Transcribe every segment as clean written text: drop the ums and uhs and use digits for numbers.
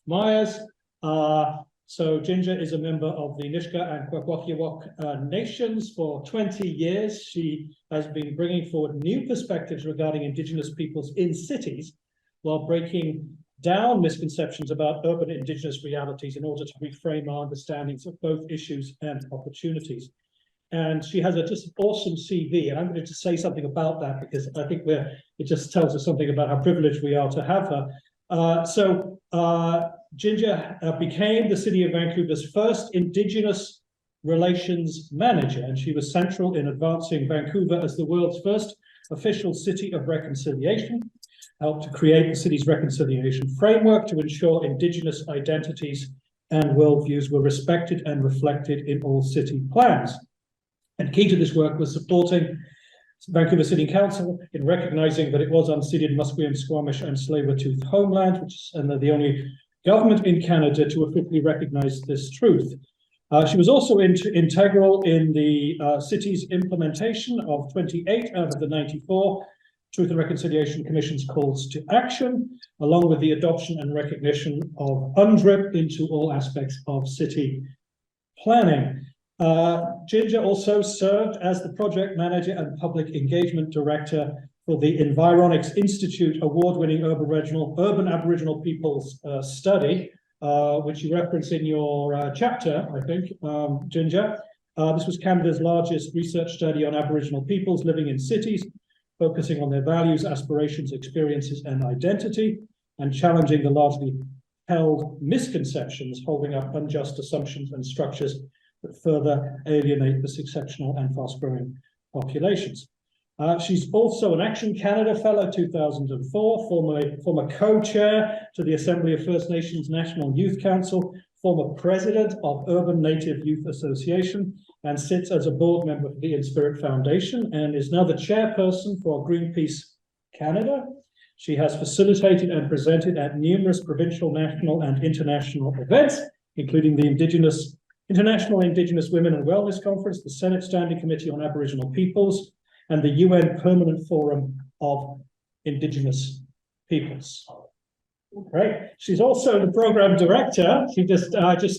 Gosnell-Myers. So Ginger is a member of the Nisga'a and Kwakwaka'wakw nations. For 20 years, she has been bringing forward new perspectives regarding Indigenous peoples in cities while breaking down misconceptions about urban Indigenous realities in order to reframe our understandings of both issues and opportunities. And she has a just awesome CV, and I'm going to say something about that because I think it just tells us something about how privileged we are to have her. Ginger became the City of Vancouver's first Indigenous Relations Manager, and she was central in advancing Vancouver as the world's first official city of reconciliation, helped to create the city's reconciliation framework to ensure Indigenous identities and worldviews were respected and reflected in all city plans. And key to this work was supporting Vancouver City Council in recognizing that it was unceded Musqueam, Squamish, and Tsleil-Waututh homeland, and they're the only government in Canada to officially recognize this truth. She was also integral in the city's implementation of 28 out of the 94 Truth and Reconciliation Commission's calls to action, along with the adoption and recognition of UNDRIP into all aspects of city planning. Ginger also served as the project manager and public engagement director for the Environics Institute award-winning urban Aboriginal peoples study, which you reference in your chapter, I think, Ginger. This was Canada's largest research study on Aboriginal peoples living in cities, focusing on their values, aspirations, experiences, and identity, and challenging the largely held misconceptions holding up unjust assumptions and structures that further alienate this exceptional and fast-growing populations. She's also an Action Canada Fellow 2004, former co-chair to the Assembly of First Nations National Youth Council, former president of Urban Native Youth Association, and sits as a board member for the In Spirit Foundation, and is now the chairperson for Greenpeace Canada. She has facilitated and presented at numerous provincial, national, and international events, including the International Indigenous Women and Wellness Conference, the Senate Standing Committee on Aboriginal Peoples, and the UN Permanent Forum of Indigenous Peoples. Great. She's also the program director. She just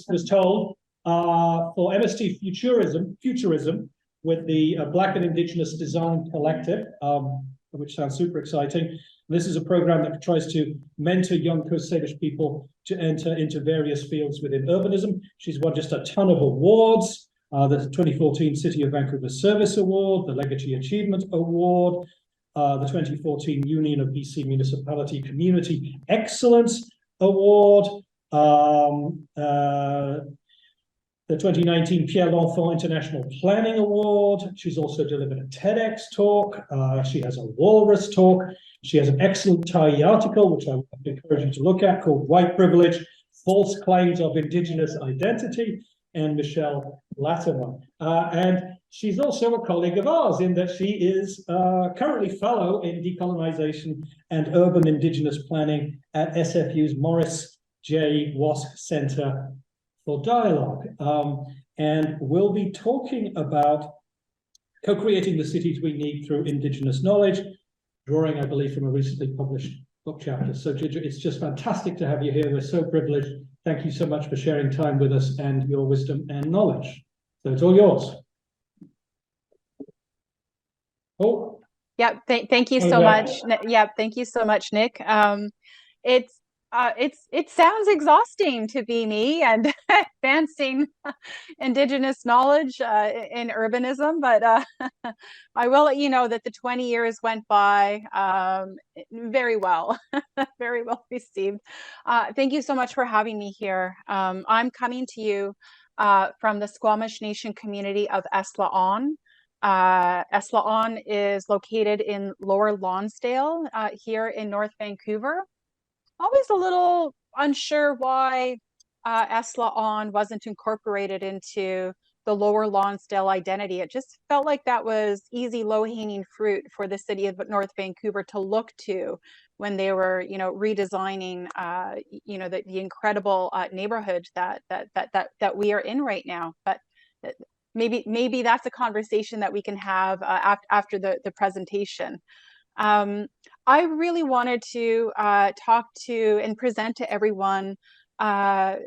was told for MST Futurism with the Black and Indigenous Design Collective, which sounds super exciting. This is a program that tries to mentor young Coast Salish people to enter into various fields within urbanism. She's won just a ton of awards, the 2014 City of Vancouver Service Award, the Legacy Achievement Award, the 2014 Union of BC Municipality Community Excellence Award, the 2019 Pierre L'Enfant International Planning Award. She's also delivered a TEDx talk. She has a Walrus talk. She has an excellent Thai article, which I would encourage you to look at, called White Privilege, False Claims of Indigenous Identity, and Michelle Latimer. And she's also a colleague of ours in that she is currently fellow in Decolonization and Urban Indigenous Planning at SFU's Morris J. Wask Center for Dialogue. And we'll be talking about co-creating the cities we need through Indigenous knowledge, drawing, I believe, from a recently published book chapter. So, Ginger, it's just fantastic to have you here. We're so privileged. Thank you so much for sharing time with us and your wisdom and knowledge. So it's all yours. Oh. Yeah, thank you so much. Yeah, thank you so much, Nick. It sounds exhausting to be me and advancing Indigenous knowledge in urbanism, but I will let you know that the 20 years went by very well, very well received. Thank you so much for having me here. I'm coming to you from the Squamish Nation community of Eslaon. Eslaon is located in Lower Lonsdale here in North Vancouver. Always a little unsure why Eslaon wasn't incorporated into the Lower Lonsdale identity. It just felt like that was easy, low-hanging fruit for the city of North Vancouver to look to when they were, redesigning, the incredible neighborhood that we are in right now. But maybe that's a conversation that we can have after the presentation. I really wanted to talk to and present to everyone by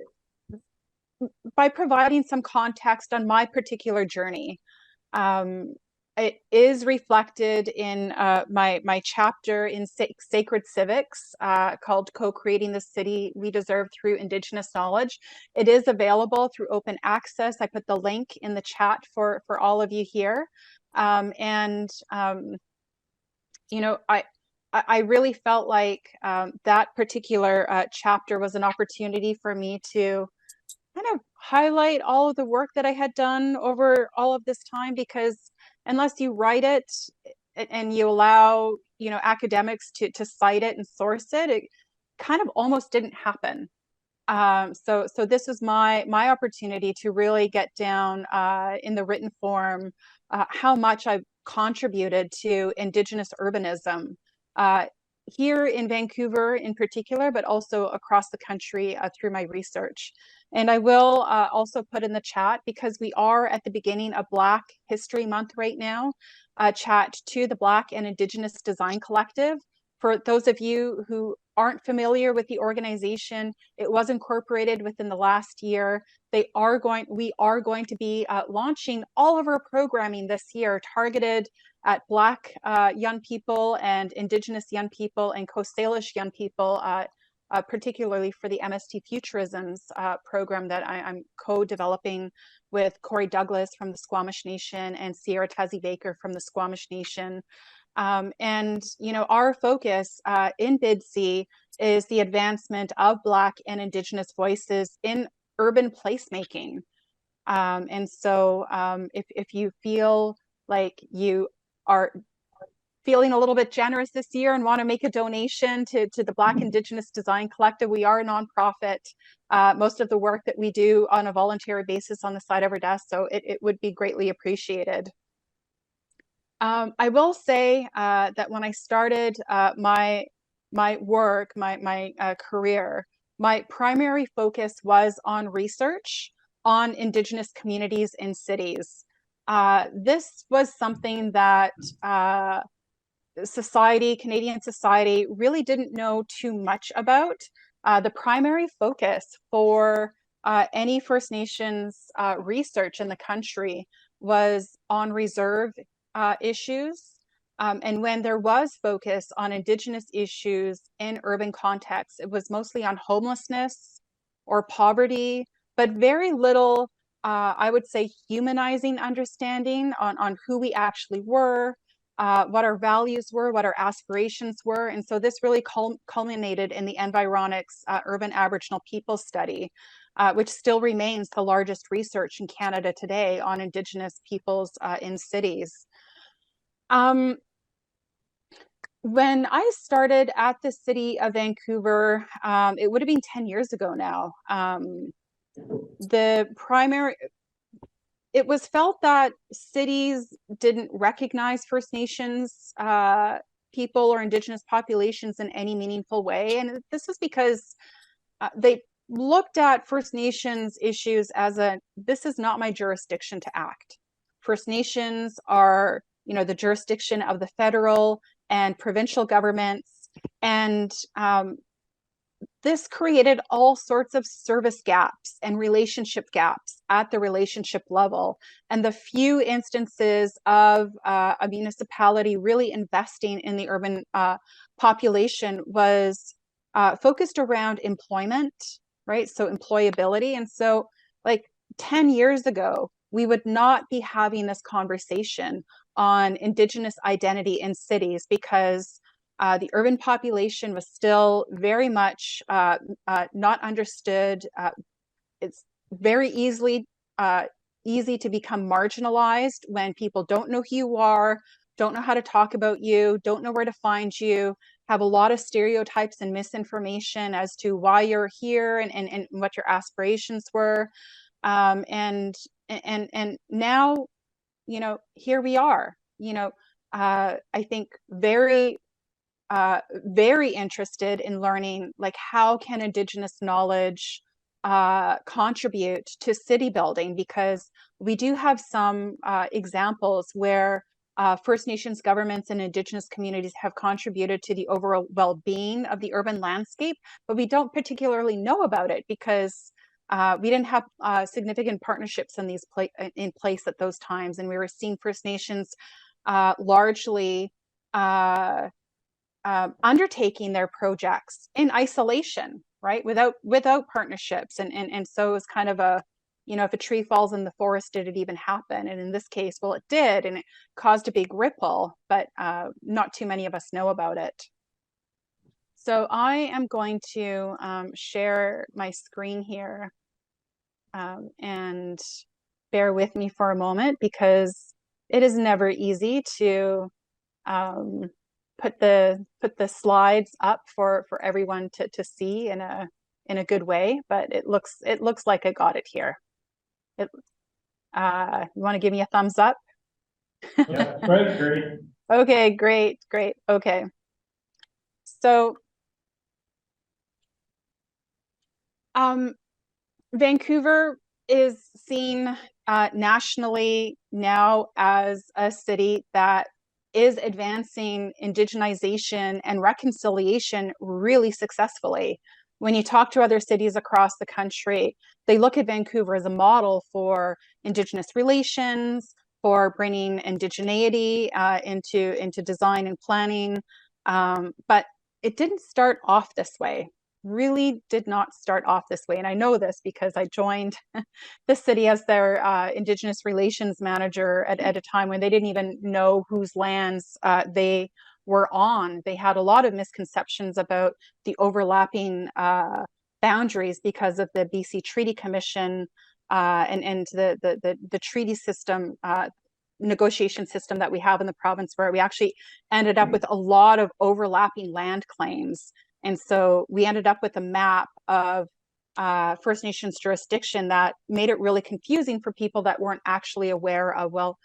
providing some context on my particular journey. It is reflected in my chapter in Sacred Civics called Co-Creating the City We Deserve Through Indigenous Knowledge. It is available through open access. I put the link in the chat for all of you here. You know, I really felt like that particular chapter was an opportunity for me to kind of highlight all of the work that I had done over all of this time, because unless you write it and you allow, you know, academics to cite it and source it, it kind of almost didn't happen. So this was my opportunity to really get down in the written form how much I've contributed to Indigenous urbanism here in Vancouver in particular, but also across the country through my research. And I will also put in the chat, because we are at the beginning of Black History Month right now, chat to the Black and Indigenous Design Collective. For those of you who aren't familiar with the organization, it was incorporated within the last year. We are going to be launching all of our programming this year targeted at Black young people and Indigenous young people and Coast Salish young people, particularly for the MST Futurisms program that I'm co-developing with Corey Douglas from the Squamish Nation and Sierra Tazi Baker from the Squamish Nation. And, you know, our focus in BIDC is the advancement of Black and Indigenous voices in urban placemaking. And so if you feel like you are feeling a little bit generous this year and want to make a donation to the Black Indigenous Design Collective, we are a nonprofit. Most of the work that we do on a voluntary basis on the side of our desk, so it would be greatly appreciated. I will say that when I started my work, my career, my primary focus was on research on Indigenous communities in cities. This was something that Canadian society really didn't know too much about. The primary focus for any First Nations research in the country was on reserve issues. And when there was focus on Indigenous issues in urban contexts, it was mostly on homelessness or poverty, but very little, I would say, humanizing understanding on who we actually were, what our values were, what our aspirations were. And so this really culminated in the Environics Urban Aboriginal People Study, which still remains the largest research in Canada today on Indigenous peoples in cities. When I started at the City of Vancouver, it would have been 10 years ago now. It was felt that cities didn't recognize First Nations people or Indigenous populations in any meaningful way. And this was because they looked at First Nations issues as this is not my jurisdiction to act. First Nations are, you know, the jurisdiction of the federal and provincial governments. And this created all sorts of service gaps and relationship gaps at the relationship level. And the few instances of a municipality really investing in the urban population was focused around employment, right? So employability. And so like 10 years ago, we would not be having this conversation on Indigenous identity in cities, because the urban population was still very much not understood. It's very easy to become marginalized when people don't know who you are, don't know how to talk about you, don't know where to find you, have a lot of stereotypes and misinformation as to why you're here and what your aspirations were. And now, you know, here we are, you know, I think very interested in learning, like, how can Indigenous knowledge contribute to city building, because we do have some examples where First Nations governments and Indigenous communities have contributed to the overall well-being of the urban landscape, but we don't particularly know about it because we didn't have significant partnerships in place at those times, and we were seeing First Nations largely undertaking their projects in isolation, right, without partnerships, and so it was kind of a, you know, if a tree falls in the forest, did it even happen? And in this case, well, it did, and it caused a big ripple, but not too many of us know about it. So I am going to share my screen here, and bear with me for a moment because it is never easy to put the slides up for everyone to see in a good way, but it looks like I got it here. You want to give me a thumbs up? Yeah, great. Okay, great. Okay. So Vancouver is seen nationally now as a city that is advancing indigenization and reconciliation really successfully. When you talk to other cities across the country, they look at Vancouver as a model for Indigenous relations, for bringing indigeneity into design and planning. But it didn't start off this way. Really did not start off this way. And I know this because I joined the city as their Indigenous relations manager at a time when they didn't even know whose lands they were on. They had a lot of misconceptions about the overlapping boundaries because of the BC Treaty Commission and the treaty system, negotiation system that we have in the province, where we actually ended up with a lot of overlapping land claims. And so we ended up with a map of First Nations jurisdiction that made it really confusing for people that weren't actually aware of, well,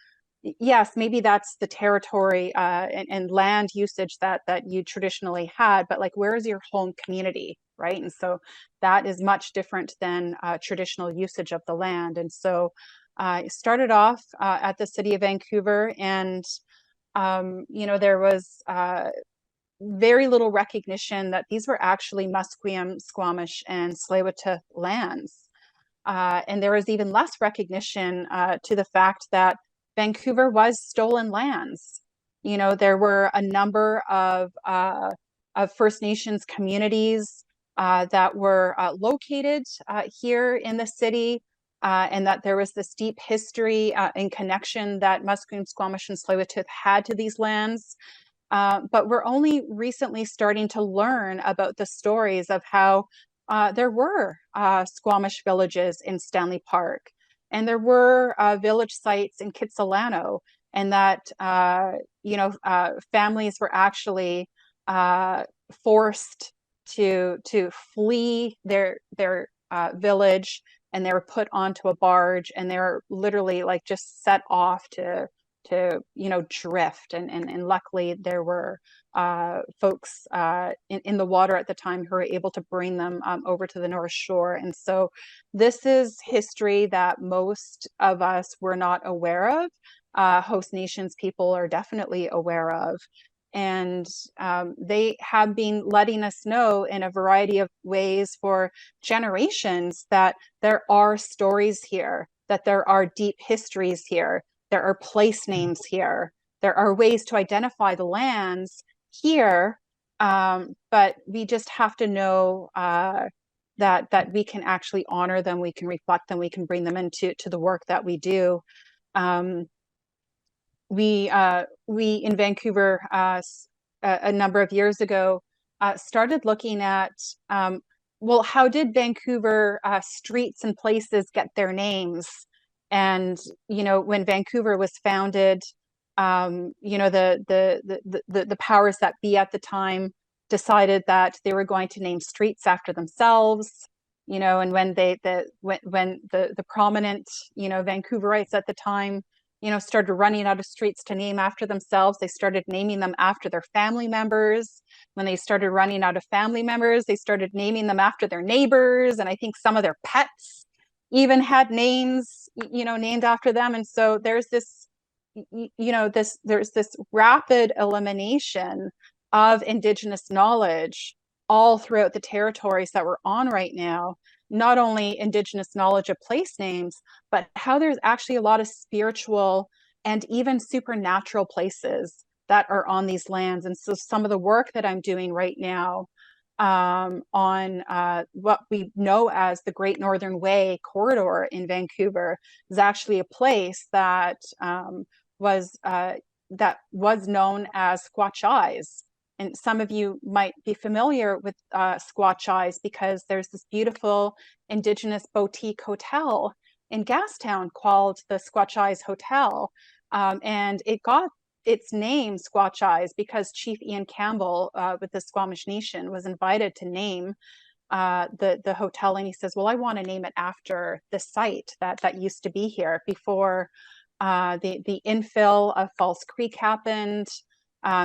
yes, maybe that's the territory and land usage that you traditionally had, but like, where is your home community, right? And so that is much different than traditional usage of the land. And so it started off at the city of Vancouver, and you know, there was very little recognition that these were actually Musqueam, Squamish, and Tsleil-Waututh lands. And there was even less recognition to the fact that Vancouver was stolen lands. You know, there were a number of First Nations communities that were located here in the city, and that there was this deep history and connection that Musqueam, Squamish, and Tsleil-Waututh had to these lands. But we're only recently starting to learn about the stories of how there were Squamish villages in Stanley Park, and there were village sites in Kitsilano, and that you know, families were actually forced to flee their village, and they were put onto a barge, and they were literally like just set off to you know, drift, and luckily there were folks in the water at the time who were able to bring them over to the North Shore. And so this is history that most of us were not aware of. Host Nations people are definitely aware of, and they have been letting us know in a variety of ways for generations that there are stories here, that there are deep histories here, there are place names here, there are ways to identify the lands here, but we just have to know that we can actually honor them, we can reflect them, we can bring them into the work that we do. We in Vancouver a number of years ago started looking at, well, how did Vancouver streets and places get their names? And you know, when Vancouver was founded, you know, the powers that be at the time decided that they were going to name streets after themselves. You know, and when the prominent, you know, Vancouverites at the time, you know, started running out of streets to name after themselves, they started naming them after their family members. When they started running out of family members, they started naming them after their neighbors, and I think some of their pets even had names, you know, named after them. And so there's this there's this rapid elimination of Indigenous knowledge all throughout the territories that we're on right now. Not only Indigenous knowledge of place names, but how there's actually a lot of spiritual and even supernatural places that are on these lands. And so some of the work that I'm doing right now on what we know as the Great Northern Way corridor in Vancouver is actually a place that was known as Squatch Eyes. And some of you might be familiar with Squatch Eyes because there's this beautiful Indigenous boutique hotel in Gastown called the Squatch Eyes Hotel. And it got its name Squatch Eyes because Chief Ian Campbell with the Squamish Nation was invited to name the hotel, and he says, well, I want to name it after the site that used to be here before the infill of False Creek happened,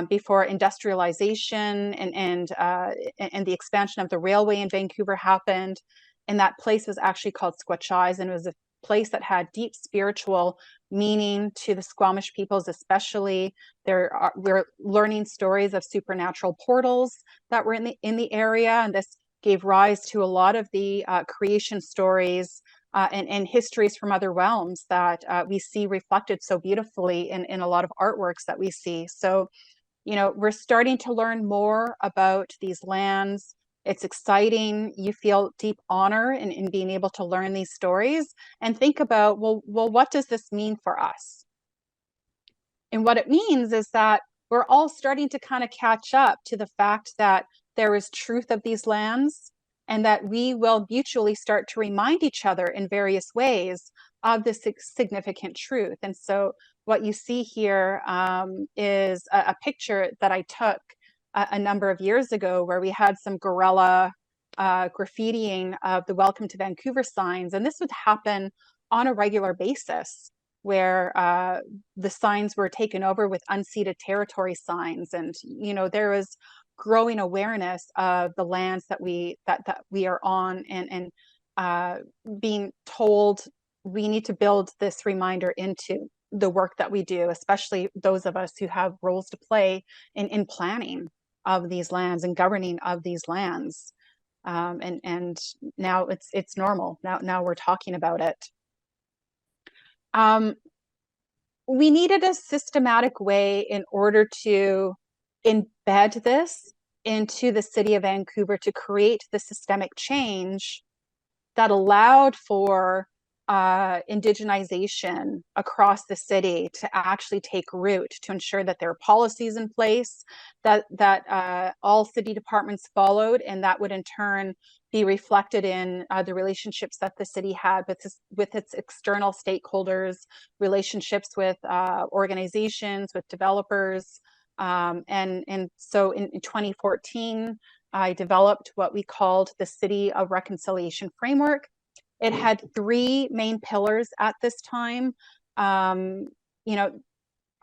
before industrialization and the expansion of the railway in Vancouver happened. And that place was actually called Squatch Eyes, and it was a place that had deep spiritual meaning to the Squamish peoples, especially. We're learning stories of supernatural portals that were in the area, and this gave rise to a lot of the creation stories and histories from other realms that we see reflected so beautifully in a lot of artworks that we see. So, we're starting to learn more about these lands. It's exciting. You feel deep honor in being able to learn these stories and think about, well, what does this mean for us? And what it means is that we're all starting to kind of catch up to the fact that there is truth of these lands, and that we will mutually start to remind each other in various ways of this significant truth. And so what you see here is a picture that I took a number of years ago where we had some guerrilla graffitiing of the Welcome to Vancouver signs. And this would happen on a regular basis, where the signs were taken over with unceded territory signs. And, there was growing awareness of the lands that we are on, and being told we need to build this reminder into the work that we do, especially those of us who have roles to play in planning of these lands and governing of these lands. And now it's normal. Now we're talking about it. We needed a systematic way in order to embed this into the city of Vancouver to create the systemic change that allowed for indigenization across the city to actually take root, to ensure that there are policies in place that all city departments followed, and that would in turn be reflected in the relationships that the city had with its external stakeholders, relationships with organizations, with developers. And so in 2014, I developed what we called the City of Reconciliation Framework. It had three main pillars at this time. I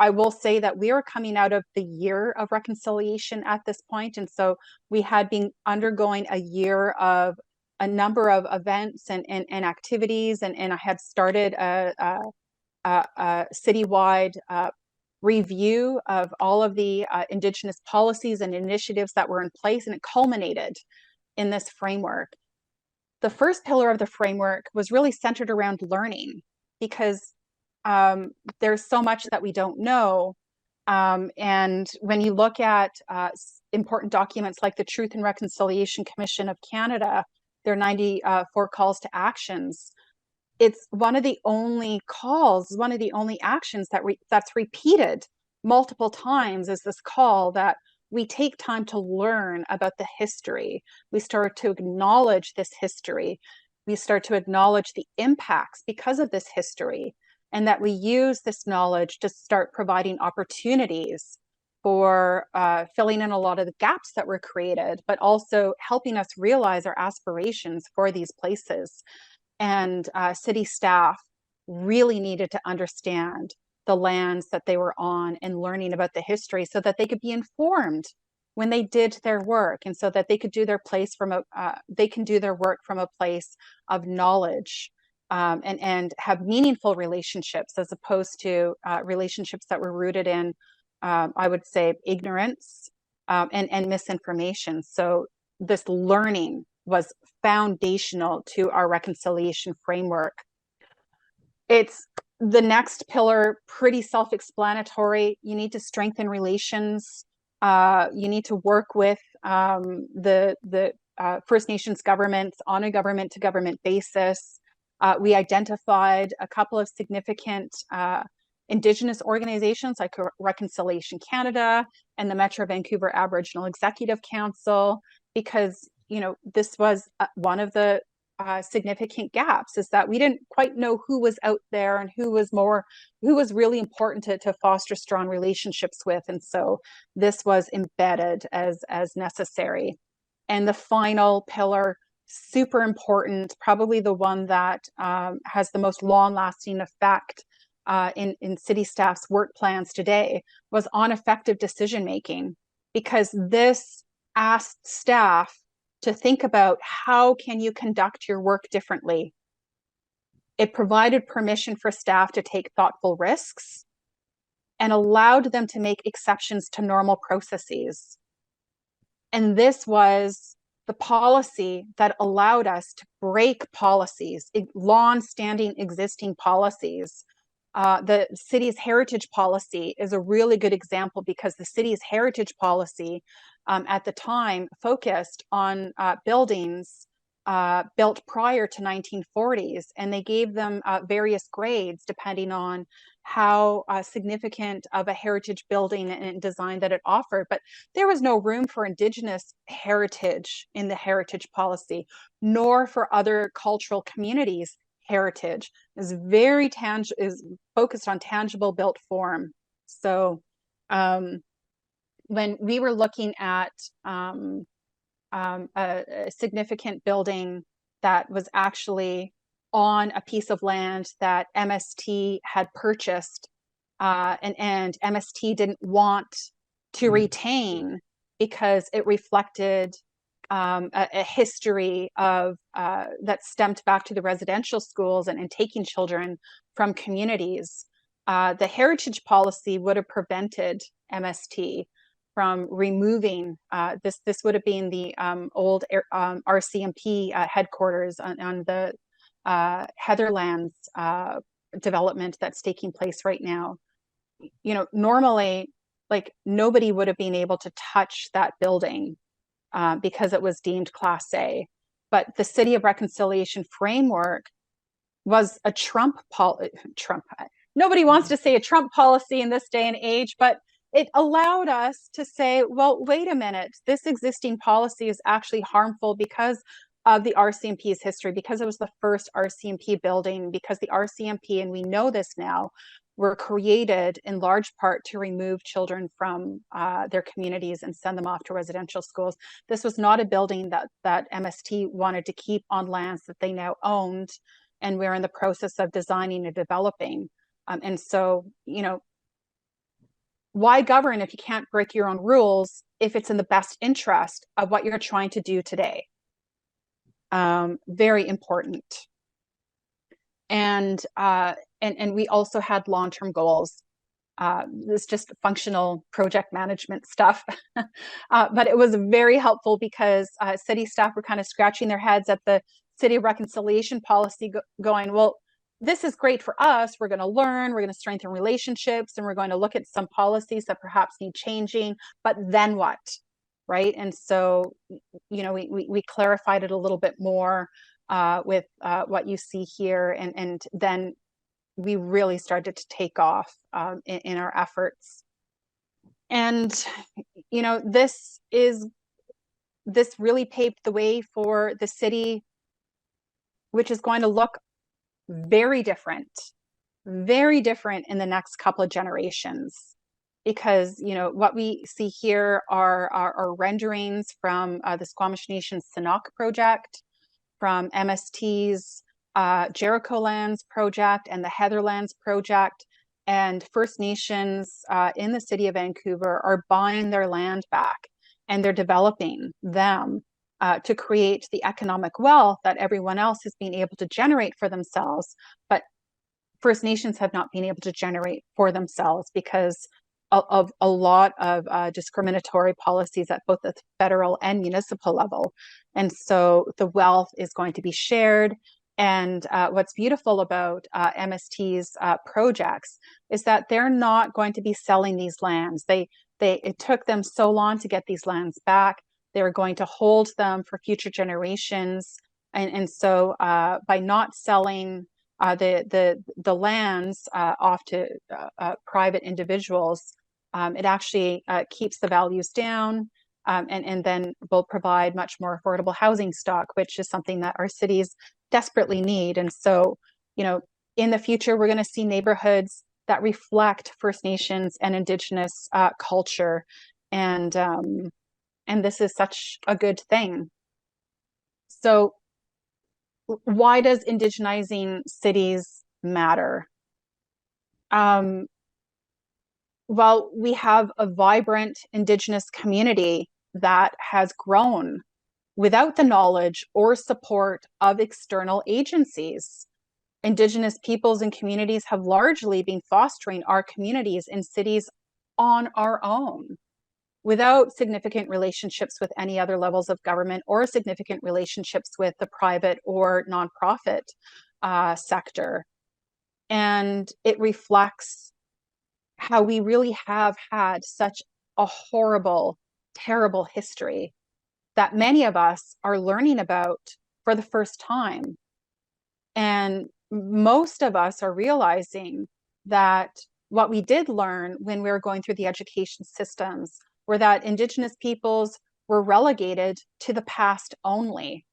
will say that we are coming out of the year of reconciliation at this point. And so we had been undergoing a year of a number of events and activities. And I had started a citywide review of all of the Indigenous policies and initiatives that were in place, and it culminated in this framework. The first pillar of the framework was really centered around learning, because there's so much that we don't know. And when you look at important documents like the Truth and Reconciliation Commission of Canada, their 94 calls to actions, it's one of the only actions that's repeated multiple times, is this call that we take time to learn about the history. We start to acknowledge this history. We start to acknowledge the impacts because of this history, and that we use this knowledge to start providing opportunities for filling in a lot of the gaps that were created, but also helping us realize our aspirations for these places. And city staff really needed to understand the lands that they were on and learning about the history, so that they could be informed when they did their work, and so that they could do their work from a place of knowledge and have meaningful relationships, as opposed to relationships that were rooted in, I would say, ignorance and misinformation. So this learning was foundational to our reconciliation framework. It's the next pillar, pretty self-explanatory. You need to strengthen relations. You need to work with the First Nations governments on a government-to-government basis. We identified a couple of significant Indigenous organizations like Reconciliation Canada and the Metro Vancouver Aboriginal Executive Council, because, you know, this was one of the significant gaps, is that we didn't quite know who was out there and who was really important to foster strong relationships with. And so this was embedded as necessary. And the final pillar, super important, probably the one that has the most long-lasting effect in city staff's work plans today, was on effective decision-making, because this asked staff to think about how can you conduct your work differently. It provided permission for staff to take thoughtful risks and allowed them to make exceptions to normal processes. And this was the policy that allowed us to break policies, long-standing existing policies. The city's heritage policy is a really good example, because the city's heritage policy at the time focused on buildings built prior to 1940s, and they gave them various grades depending on how significant of a heritage building and design that it offered. But there was no room for Indigenous heritage in the heritage policy, nor for other cultural communities. Heritage is is focused on tangible built form. So when we were looking at a significant building that was actually on a piece of land that MST had purchased, and MST didn't want to retain because it reflected a history of that stemmed back to the residential schools and taking children from communities. The heritage policy would have prevented MST from removing this would have been the old RCMP headquarters on the Heatherlands development that's taking place right now. You know, normally, like, nobody would have been able to touch that building because it was deemed Class A. But the City of Reconciliation framework was a Trump. Nobody wants to say a Trump policy in this day and age, but it allowed us to say, well, wait a minute, this existing policy is actually harmful because of the RCMP's history, because it was the first RCMP building, because the RCMP, and we know this now, were created in large part to remove children from their communities and send them off to residential schools. This was not a building that MST wanted to keep on lands that they now owned, and we're in the process of designing and developing. And so, you know, why govern if you can't break your own rules if it's in the best interest of what you're trying to do today? Very important. And we also had long-term goals. This is just functional project management stuff. But it was very helpful because city staff were kind of scratching their heads at the City of Reconciliation policy going, well, this is great for us. We're going to learn, we're going to strengthen relationships, and we're going to look at some policies that perhaps need changing, but then what, right? And so, you know, we clarified it a little bit more with what you see here, and then we really started to take off in our efforts. And, you know, this really paved the way for the city, which is going to look very different in the next couple of generations, because, you know, what we see here are renderings from the Squamish Nation Sanok project, from MST's Jericho Lands project and the Heatherlands project, and First Nations in the city of Vancouver are buying their land back, and they're developing them to create the economic wealth that everyone else has been able to generate for themselves, but First Nations have not been able to generate for themselves because of a lot of discriminatory policies at both the federal and municipal level. And so the wealth is going to be shared. And what's beautiful about MST's projects is that they're not going to be selling these lands. It took them so long to get these lands back. They're going to hold them for future generations. And so by not selling the lands off to private individuals, it actually keeps the values down, and then will provide much more affordable housing stock, which is something that our cities desperately need. And so, in the future, we're going to see neighborhoods that reflect First Nations and Indigenous culture, and this is such a good thing. So, why does indigenizing cities matter? Well, we have a vibrant Indigenous community that has grown without the knowledge or support of external agencies. Indigenous peoples and communities have largely been fostering our communities in cities on our own, without significant relationships with any other levels of government or significant relationships with the private or nonprofit sector. And it reflects how we really have had such a horrible, terrible history that many of us are learning about for the first time. And most of us are realizing that what we did learn when we were going through the education systems were that Indigenous peoples were relegated to the past only.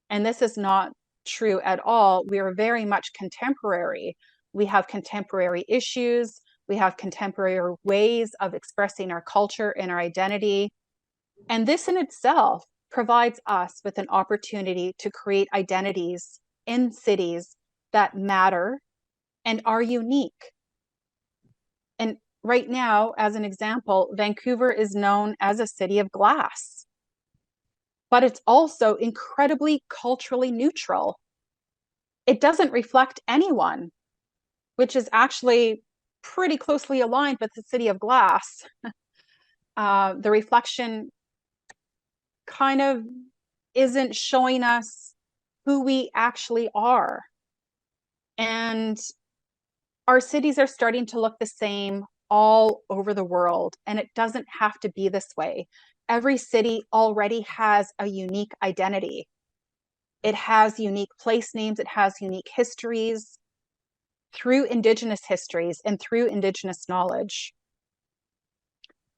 And this is not true at all. We are very much contemporary. We have contemporary issues. We have contemporary ways of expressing our culture and our identity. And this in itself provides us with an opportunity to create identities in cities that matter and are unique. And right now, as an example, Vancouver is known as a city of glass, but it's also incredibly culturally neutral. It doesn't reflect anyone, which is actually pretty closely aligned with the city of glass. The reflection kind of isn't showing us who we actually are. And our cities are starting to look the same all over the world, and it doesn't have to be this way. Every city already has a unique identity. It has unique place names, it has unique histories, through Indigenous histories and through Indigenous knowledge.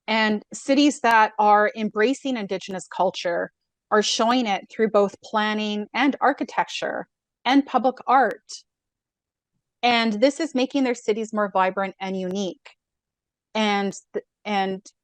And cities that are embracing Indigenous culture are showing it through both planning and architecture and public art. And this is making their cities more vibrant and unique. And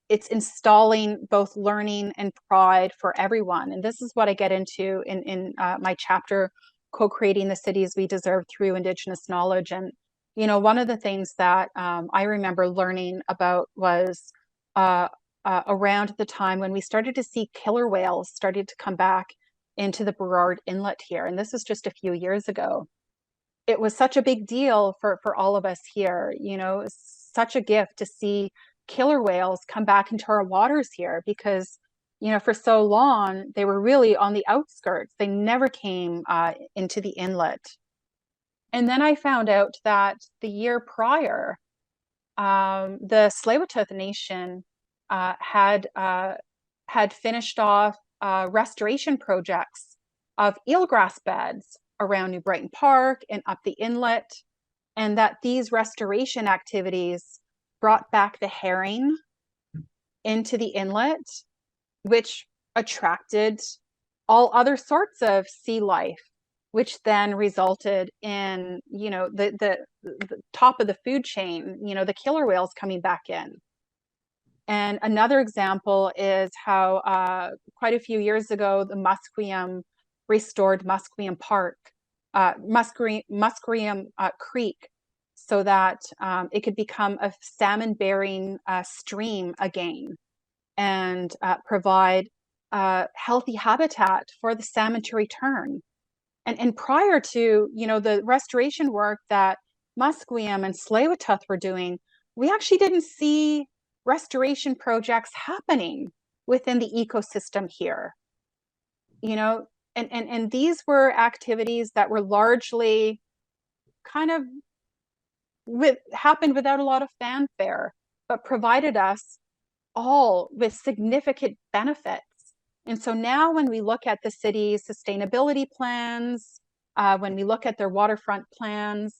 it's installing both learning and pride for everyone. And this is what I get into in my chapter, Co-Creating the Cities We Deserve Through Indigenous Knowledge. And, one of the things that I remember learning about was around the time when we started to see killer whales started to come back into the Burrard Inlet here. And this was just a few years ago. It was such a big deal for all of us here, such a gift to see killer whales come back into our waters here, because, for so long, they were really on the outskirts. They never came into the inlet. And then I found out that the year prior, the Tsleil-Waututh Nation had finished off restoration projects of eelgrass beds around New Brighton Park and up the inlet, and that these restoration activities brought back the herring into the inlet, which attracted all other sorts of sea life, which then resulted in, the top of the food chain, the killer whales coming back in. And another example is how quite a few years ago, the Musqueam restored Musqueam Park, Musqueam Creek, so that it could become a salmon-bearing stream again, and provide healthy habitat for the salmon to return. And prior to, the restoration work that Musqueam and Tsleil-Waututh were doing, we actually didn't see restoration projects happening within the ecosystem here. And these were activities that were largely kind of happened without a lot of fanfare, but provided us all with significant benefits. And so now when we look at the city's sustainability plans, when we look at their waterfront plans,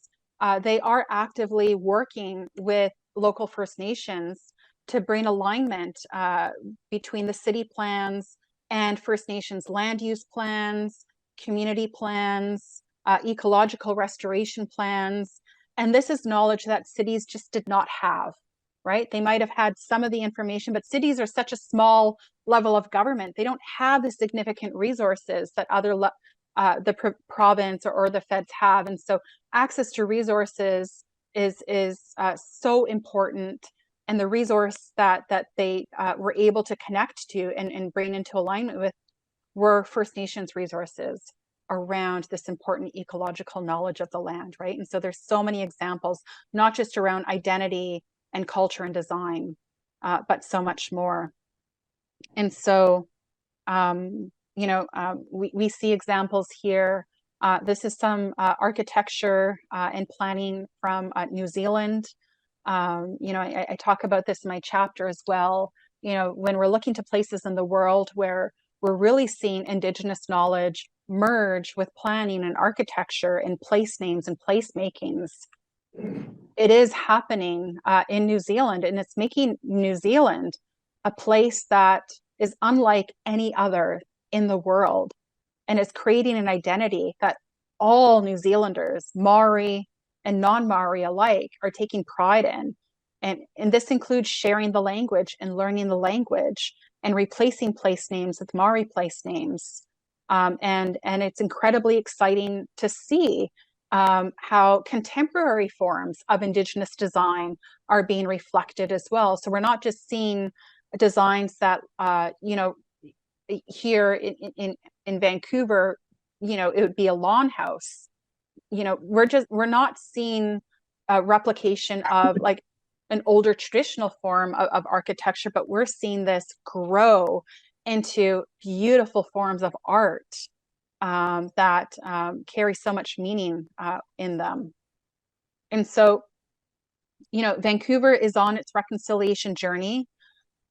they are actively working with local First Nations to bring alignment between the city plans and First Nations land use plans, community plans, ecological restoration plans. And this is knowledge that cities just did not have, right? They might have had some of the information, but cities are such a small level of government. They don't have the significant resources that the province or the feds have. And so access to resources is so important. And the resource that they were able to connect to and bring into alignment with were First Nations resources around this important ecological knowledge of the land, right? And so there's so many examples, not just around identity and culture and design, but so much more. And so, we see examples here. This is some architecture and planning from New Zealand. I talk about this in my chapter as well. When we're looking to places in the world where we're really seeing Indigenous knowledge merge with planning and architecture and place names and place makings, it is happening in New Zealand, and it's making New Zealand a place that is unlike any other in the world, and it's creating an identity that all New Zealanders, Maori and non-Maori alike, are taking pride in. And this includes sharing the language and learning the language and replacing place names with Maori place names. And it's incredibly exciting to see how contemporary forms of Indigenous design are being reflected as well. So we're not just seeing designs that, here in Vancouver, it would be a lawn house. We're not seeing a replication of like an older traditional form of architecture, but we're seeing this grow into beautiful forms of art that carry so much meaning in them. And so, Vancouver is on its reconciliation journey.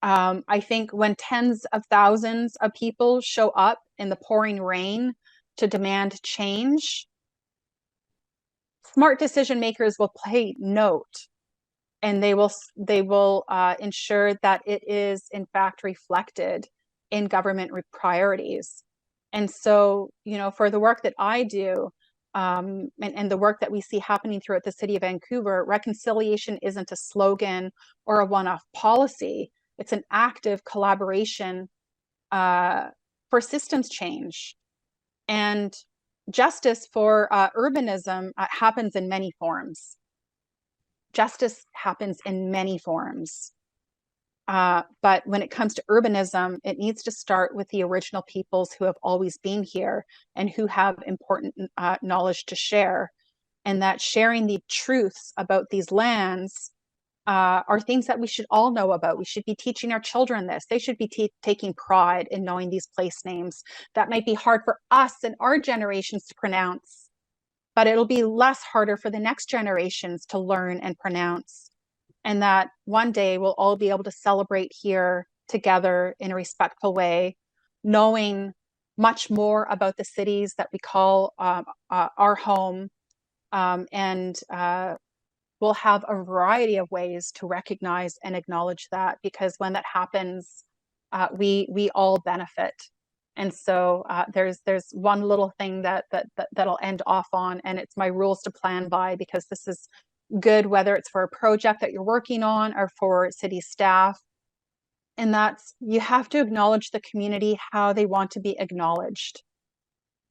I think when tens of thousands of people show up in the pouring rain to demand change, smart decision makers will take note, and they will ensure that it is in fact reflected in government priorities. And so, for the work that I do, and the work that we see happening throughout the city of Vancouver, reconciliation isn't a slogan or a one-off policy. It's an active collaboration for systems change. And justice for urbanism happens in many forms. Justice happens in many forms. But when it comes to urbanism, it needs to start with the original peoples who have always been here and who have important knowledge to share. And that sharing the truths about these lands are things that we should all know about. We should be teaching our children this. They should be taking pride in knowing these place names. That might be hard for us and our generations to pronounce, but it'll be less harder for the next generations to learn and pronounce. And that one day we'll all be able to celebrate here together in a respectful way, knowing much more about the cities that we call our home. And we'll have a variety of ways to recognize and acknowledge that, because when that happens, we all benefit. And so there's one little thing that'll end off on, and it's my rules to plan by, because this is good whether it's for a project that you're working on or for city staff. And that's, you have to acknowledge the community how they want to be acknowledged.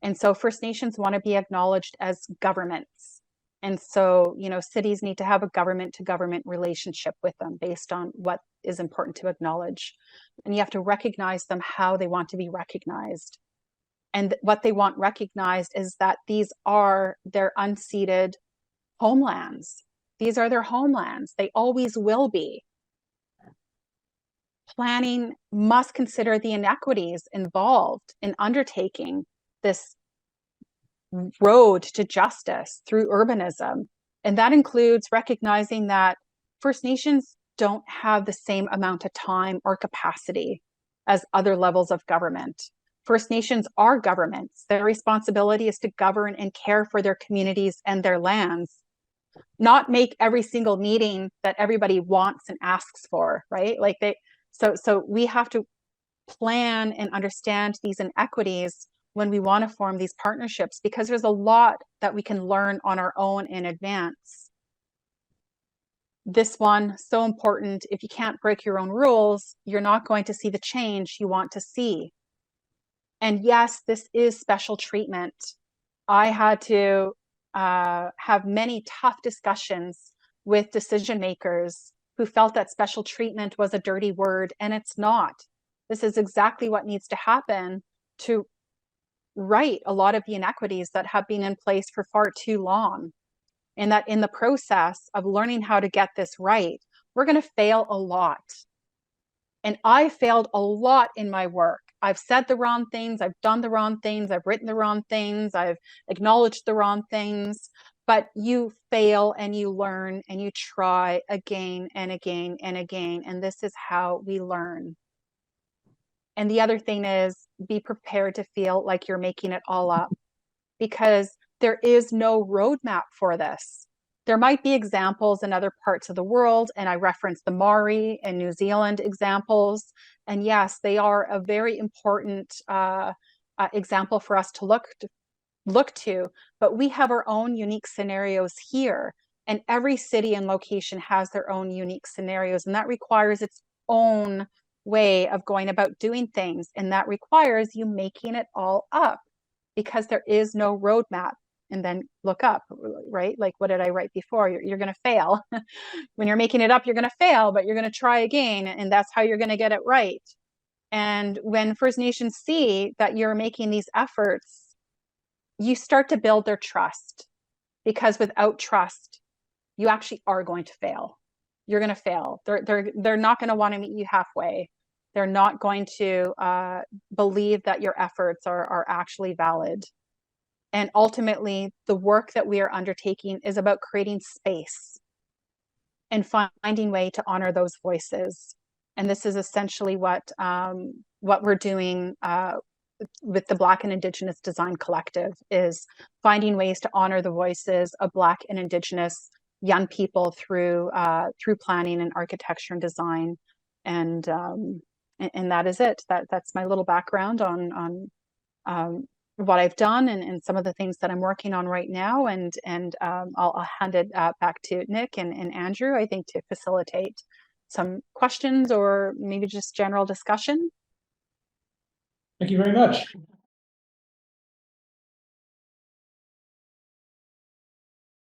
And so First Nations want to be acknowledged as governments, And so, you know, cities need to have a government to government relationship with them based on what is important to acknowledge. And you have to recognize them how they want to be recognized. And what they want recognized is that these are their unceded homelands. These are their homelands. They always will be. Planning must consider the inequities involved in undertaking this road to justice through urbanism. And that includes recognizing that First Nations don't have the same amount of time or capacity as other levels of government. First Nations are governments. Their responsibility is to govern and care for their communities and their lands, not make every single meeting that everybody wants and asks for, right? Like so we have to plan and understand these inequities when we want to form these partnerships, because there's a lot that we can learn on our own in advance. This one, so important. If you can't break your own rules, you're not going to see the change you want to see. And yes, this is special treatment. I had to have many tough discussions with decision makers who felt that special treatment was a dirty word, and it's not. This is exactly what needs to happen to right a lot of the inequities that have been in place for far too long. And that in the process of learning how to get this right, we're going to fail a lot. And I failed a lot in my work. I've said the wrong things, I've done the wrong things, I've written the wrong things, I've acknowledged the wrong things, but you fail and you learn and you try again and again and again. And this is how we learn. And the other thing is, be prepared to feel like you're making it all up, because there is no roadmap for this. There might be examples in other parts of the world, and I referenced the Maori and New Zealand examples. And yes, they are a very important example for us to look to, but we have our own unique scenarios here. And every city and location has their own unique scenarios, and that requires its own way of going about doing things. And that requires you making it all up, because there is no roadmap. And then look up, right? Like, what did I write before? You're going to fail. When you're making it up, you're going to fail, but you're going to try again. And that's how you're going to get it right. And when First Nations see that you're making these efforts, you start to build their trust, because without trust, you actually are going to fail. You're going to fail. They're not going to want to meet you halfway. They're not going to believe that your efforts are actually valid. And ultimately, the work that we are undertaking is about creating space and finding a way to honor those voices. And this is essentially what we're doing with the Black and Indigenous Design Collective, is finding ways to honor the voices of Black and Indigenous young people through planning and architecture and design. And that is it. That's my little background on what I've done and some of the things that I'm working on right now. And I'll hand it back to Nick and Andrew, I think, to facilitate some questions or maybe just general discussion. Thank you very much.